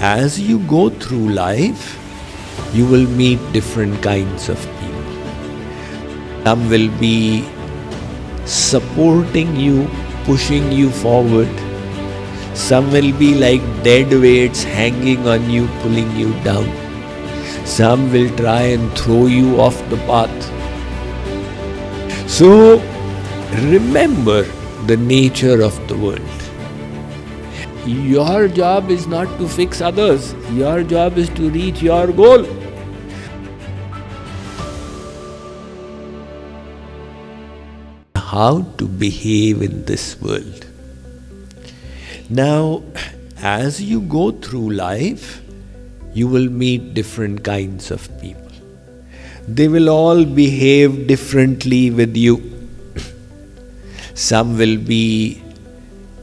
as you go through life, you will meet different kinds of people. Some will be supporting you, pushing you forward. Some will be like dead weights hanging on you, pulling you down. Some will try and throw you off the path. So remember the nature of the world. Your job is not to fix others. Your job is to reach your goal. How to behave in this world. Now, as you go through life, you will meet different kinds of people. They will all behave differently with you. Some will be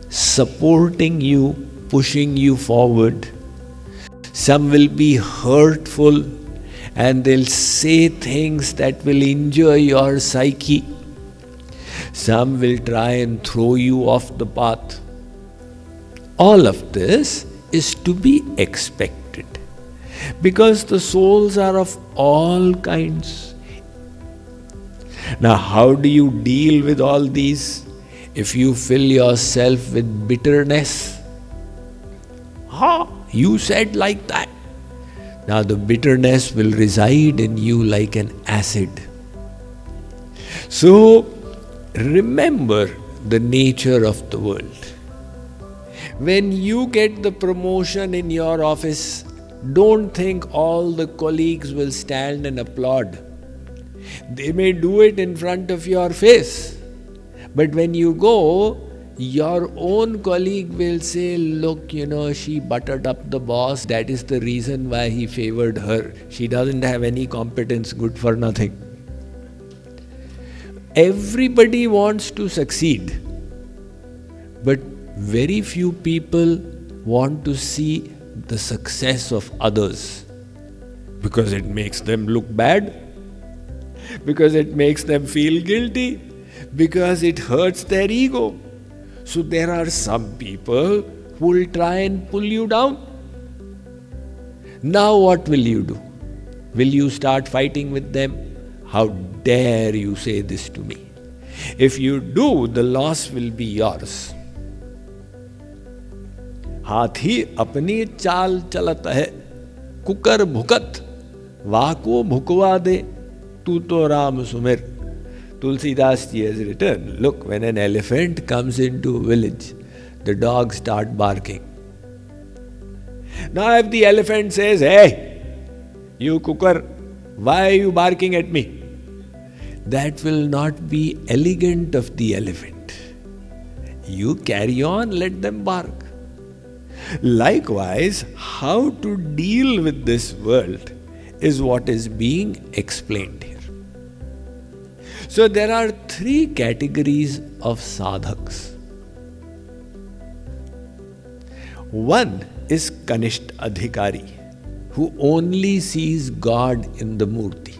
supporting you, pushing you forward. Some will be hurtful and they'll say things that will injure your psyche. Some will try and throw you off the path. All of this is to be expected because the souls are of all kinds. Now, how do you deal with all these? If you fill yourself with bitterness, you said like that. Now the bitterness will reside in you like an acid. So remember the nature of the world. When you get the promotion in your office, don't think all the colleagues will stand and applaud. They may do it in front of your face. But when you go, your own colleague will say, look, she buttered up the boss. That is the reason why he favored her. She doesn't have any competence, good for nothing. Everybody wants to succeed. But very few people want to see the success of others. Because it makes them look bad. Because it makes them feel guilty. Because it hurts their ego. So there are some people who will try and pull you down. Now what will you do? Will you start fighting with them? How dare you say this to me? If you do, the loss will be yours. हाथी अपनी चाल चलत है, cooker भुकत, वाको भुकवा दे, तू तो राम सुमिर. Tulsidas ji has written, look, when an elephant comes into a village, the dogs start barking. Now if the elephant says, hey, you cooker, why are you barking at me? That will not be elegant of the elephant. You carry on, let them bark. Likewise, how to deal with this world is what is being explained here. So there are three categories of sadhaks. One is Kanisht Adhikari, who only sees God in the Murti.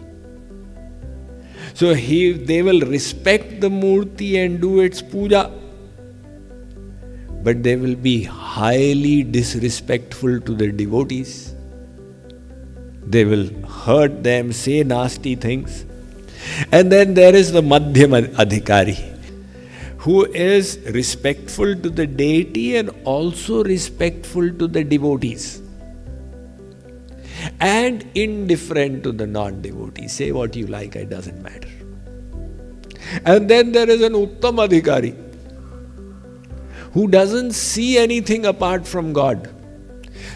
So they will respect the Murti and do its puja, but they will be highly disrespectful to the devotees. They will hurt them, say nasty things. And then there is the Madhyam Adhikari, who is respectful to the deity and also respectful to the devotees. And indifferent to the non-devotees. Say what you like, it doesn't matter. And then there is an Uttam Adhikari, who doesn't see anything apart from God.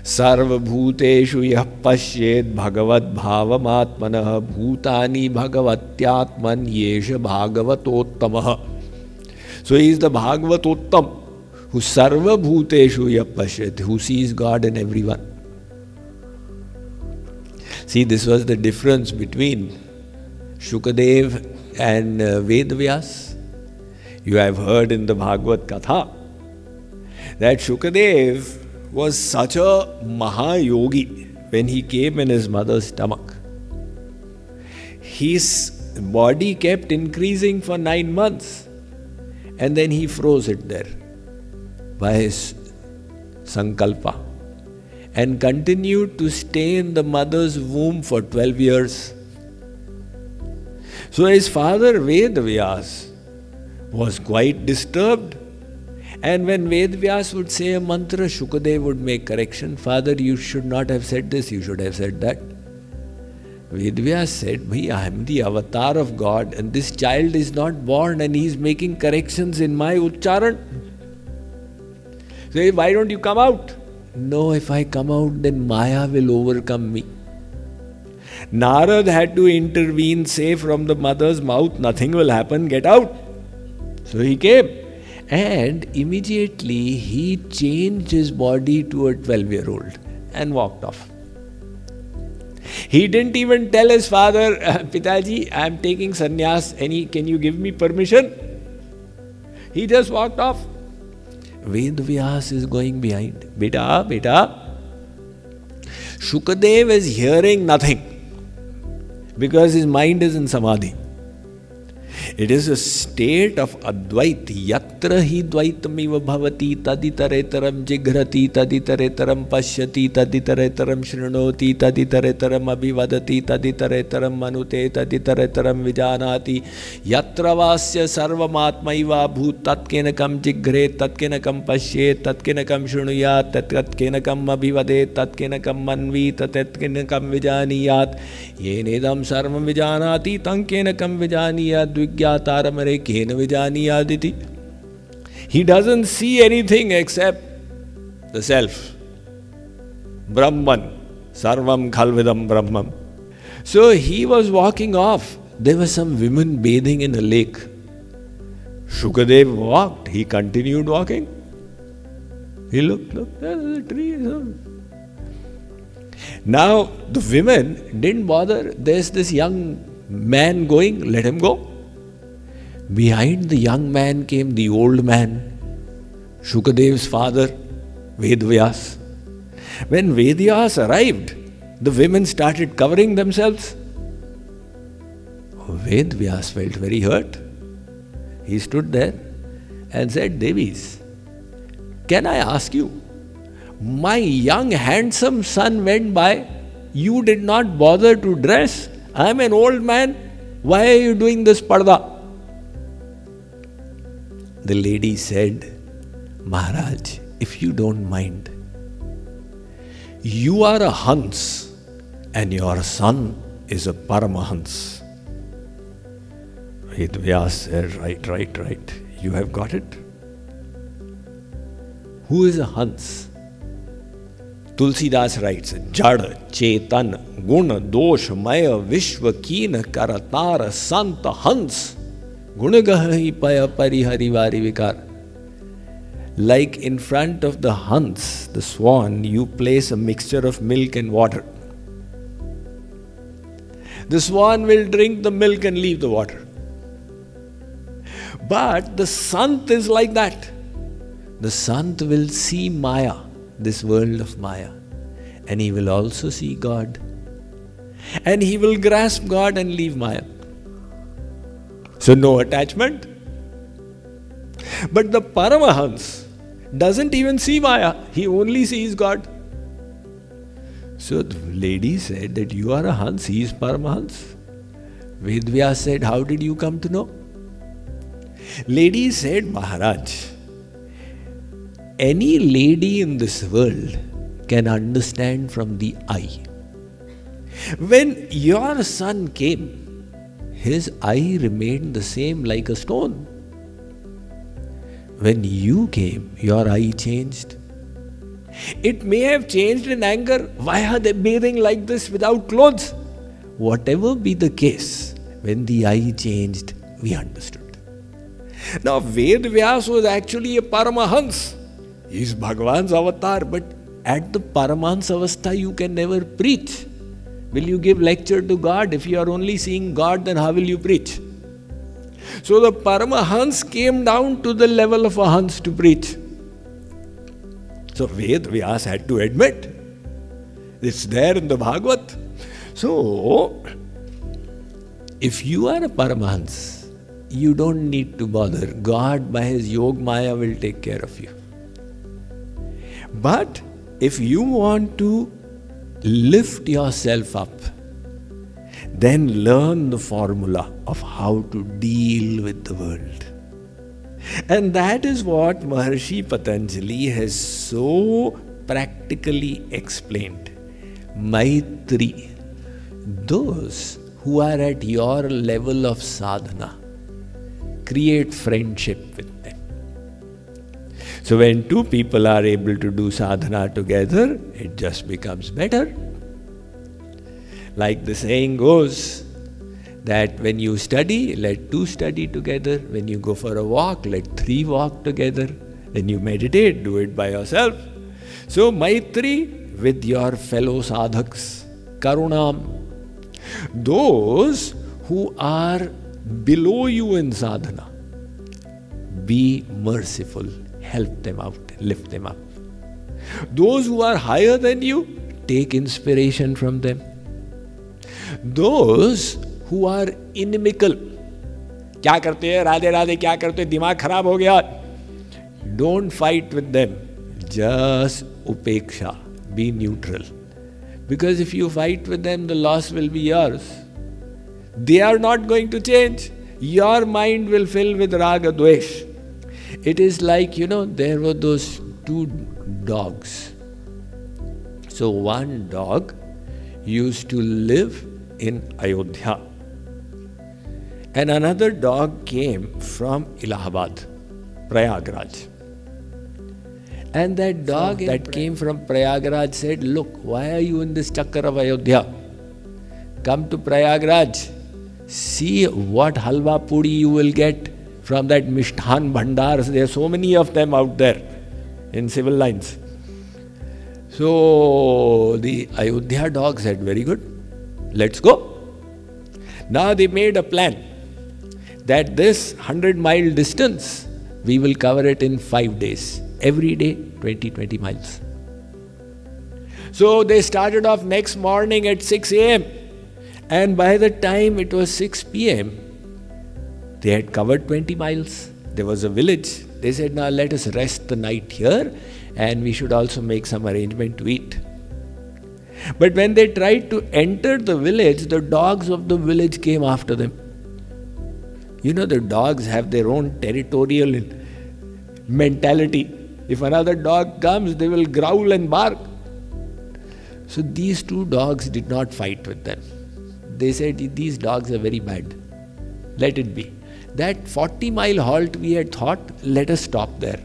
Sarva bhuteshu yah pashyed bhagavad bhavamatmanah bhutani bhagavatyatman yesha bhagavatottamah. So he is the Bhagavatottam, who sarva bhuteshu yah pashyed, who sees God in everyone. See, this was the difference between Shukadev and Vedavyas. You have heard in the Bhagavad Katha that Shukadev was such a Mahayogi when he came in his mother's stomach. His body kept increasing for 9 months and then he froze it there by his sankalpa. and continued to stay in the mother's womb for 12 years. So his father Vedvyas was quite disturbed. And when Vedvyas would say a mantra, Shukadev would make correction. Father, you should not have said this, you should have said that. Vedvyas said, Bhai, I am the avatar of God and this child is not born and he is making corrections in my Uchcharan. So why don't you come out? No, if I come out, then Maya will overcome me. Narad had to intervene, say from the mother's mouth, nothing will happen, get out. So he came. And immediately he changed his body to a 12-year-old and walked off. He didn't even tell his father, Pitaji, I am taking sannyas, can you give me permission? He just walked off. Vedvyas is going behind. Beta, Shukadev is hearing nothing because his mind is in samadhi. It is a state of Advait. Yatra hi dvaitamiva bhavati taditareteram jighrati taditareteram pashyati taditareteram shrinoti taditareteram abhivadati taditareteram manute taditareteram vijanati yatra vasya sarvamatmaiva bhut tatkenakam jigre tatkenakam pashyet tatkenakam shrunuyat tatkenakam abhivade tatkenakam manvi tatkenakam vijaniyat yenedam sarvam vijanati tankenakam vijaniyat he doesn't see anything except the self. Brahman. Sarvam khalvidam Brahman. So he was walking off. There were some women bathing in a lake. Shukadev walked. He continued walking. He looked, there's a tree. Now the women didn't bother. There's this young man going, let him go. Behind the young man came the old man, Shukadev's father, Vedvyas. When Vedvyas arrived, the women started covering themselves. Vedvyas felt very hurt. He stood there and said, Devis, can I ask you, my young handsome son went by, you did not bother to dress. I am an old man, why are you doing this parda? The lady said, Maharaj, if you don't mind, you are a Hans and your son is a Paramahans. Vedvyas said, right, you have got it. Who is a Hans? Tulsidas writes, Jad, Chetan, Guna, Dosh, Maya, Vishwa, Keena, Karatara, Santa, Hans. Gunagahi Paya Parihari Vari Vikar. Like in front of the Hans, the swan, you place a mixture of milk and water. The swan will drink the milk and leave the water. But the Sant is like that. The Sant will see Maya, this world of Maya, and he will also see God. And he will grasp God and leave Maya. So no attachment. But the Paramahans doesn't even see Maya. He only sees God. So the lady said that you are a Hans, he is Paramahans. Vedvyas said, how did you come to know? Lady said, Maharaj, any lady in this world can understand from the eye. When your son came, his eye remained the same like a stone. When you came, your eye changed. It may have changed in anger. Why are they bathing like this without clothes? Whatever be the case, when the eye changed, we understood. Now, Vedvyas was actually a Paramahans. He is Bhagavan's avatar, but at the Paramahans avastha, you can never preach. Will you give lecture to God? If you are only seeing God, then how will you preach? So the Paramahans came down to the level of a Hans to preach. So Vedvyas had to admit, it's there in the Bhagavad. So, if you are a Paramahans, you don't need to bother. God by his Yog Maya will take care of you. But if you want to lift yourself up, then learn the formula of how to deal with the world. And that is what Maharshi Patanjali has so practically explained. Maitri, those who are at your level of sadhana, create friendship with them. So when two people are able to do sadhana together, it just becomes better. Like the saying goes, that when you study, let two study together. When you go for a walk, let three walk together. When you meditate, do it by yourself. So Maitri with your fellow sadhaks, Karunam, those who are below you in sadhana, be merciful, help them out, lift them up. Those who are higher than you, take inspiration from them. Those who are inimical, क्या करते हैं, राधे राधे क्या करते हैं, दिमाग खराब हो गया, don't fight with them, just upeksha, be neutral. Because if you fight with them, the loss will be yours. They are not going to change. Your mind will fill with raga dvesh. It is like, there were those two dogs. So one dog used to live in Ayodhya. And another dog came from Allahabad, Prayagraj. And that dog that came from Prayagraj said, look, why are you in this chakkar of Ayodhya? Come to Prayagraj. See what halwa puri you will get from that Mishthan Bhandars. There are so many of them out there in civil lines. So the Ayodhya dog said, very good, let's go. Now they made a plan that this 100-mile distance, we will cover it in 5 days. Every day, 20 miles. So they started off next morning at 6 a.m. And by the time it was 6 p.m., they had covered 20 miles. There was a village. They said, now let us rest the night here and we should also make some arrangement to eat. But when they tried to enter the village, the dogs of the village came after them. The dogs have their own territorial mentality. If another dog comes, they will growl and bark. So these two dogs did not fight with them. They said, these dogs are very bad. Let it be. That 40-mile halt we had thought, let us stop there.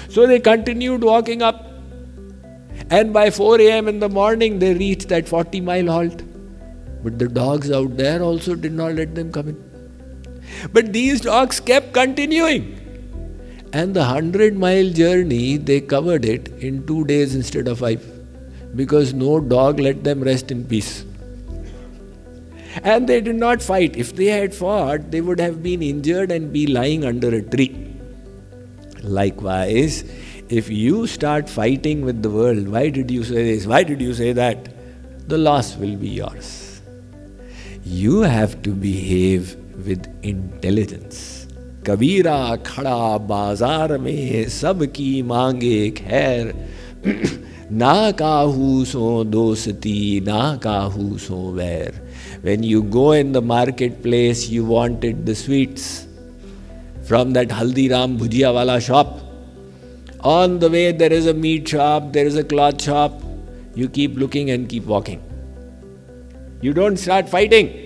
So they continued walking up. And by 4 a.m. in the morning, they reached that 40-mile halt. But the dogs out there also did not let them come in. But these dogs kept continuing. And the 100-mile journey, they covered it in 2 days instead of 5. Because no dog let them rest in peace. And they did not fight. If they had fought, they would have been injured and be lying under a tree. Likewise, if you start fighting with the world, why did you say this? Why did you say that? The loss will be yours. You have to behave with intelligence. Kabira khada bazaar mein sabki mange khair, na kahu so dosti, na kahu so vair. When you go in the marketplace, you wanted the sweets from that Haldiram Bhujia wala shop. On the way, there is a meat shop, there is a cloth shop. You keep looking and keep walking. You don't start fighting.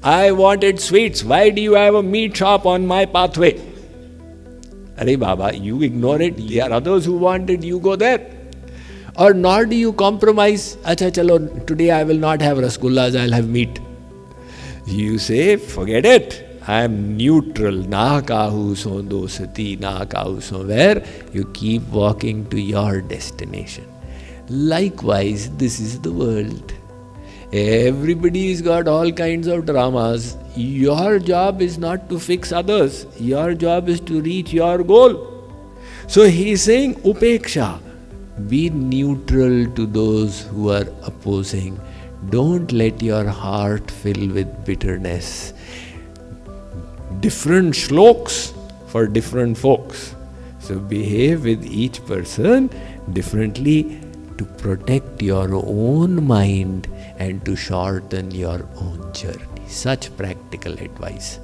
I wanted sweets. Why do you have a meat shop on my pathway? Arey Baba, you ignore it. There are others who want it. You go there. Or nor do you compromise. Acha chalo, today I will not have rasgullas, I'll have meat. You say, forget it. I am neutral. Na kahu so dosti, na kahu so vair. You keep walking to your destination. Likewise, this is the world. Everybody's got all kinds of dramas. Your job is not to fix others. Your job is to reach your goal. So he's saying, upeksha. Be neutral to those who are opposing. Don't let your heart fill with bitterness. Different shloks for different folks. So behave with each person differently to protect your own mind and to shorten your own journey. Such practical advice.